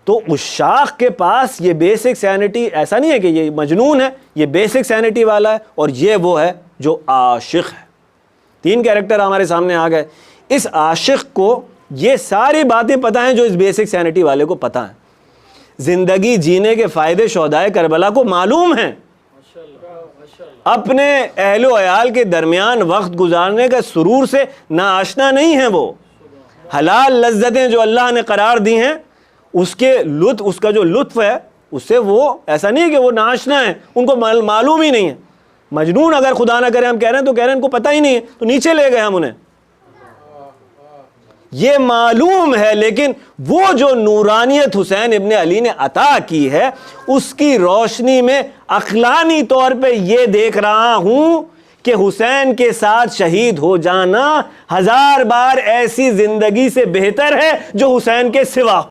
तो उशाक के पास ये बेसिक सैनिटी, ऐसा नहीं है कि ये मजनून है, ये बेसिक सैनिटी वाला है, और ये वो है जो आशिक है। तीन कैरेक्टर हमारे सामने आ गए। इस आशिक को ये सारी बातें पता हैं जो इस बेसिक सैनिटी वाले को पता है। जिंदगी जीने के फायदे शोहदाए करबला को मालूम हैं। अपने अहलो अयाल के दरमियान वक्त गुजारने का सुरूर से ना आशना नहीं है। वो हलाल लज्जतें जो अल्लाह ने करार दी हैं, उसके लुत्फ, उसका जो लुत्फ है, उससे वो ऐसा नहीं है कि वो नाशना है, उनको मालूम ही नहीं है। मजनून अगर खुदा ना करे हम कह रहे हैं तो कह रहे हैं इनको पता ही नहीं है, तो नीचे ले गए हम उन्हें। ये मालूम है, लेकिन वो जो नूरानियत हुसैन इब्ने अली ने अता की है, उसकी रोशनी में अखलानी तौर पे ये देख रहा हूं कि हुसैन के साथ शहीद हो जाना 1000 बार ऐसी जिंदगी से बेहतर है जो हुसैन के सिवा हो।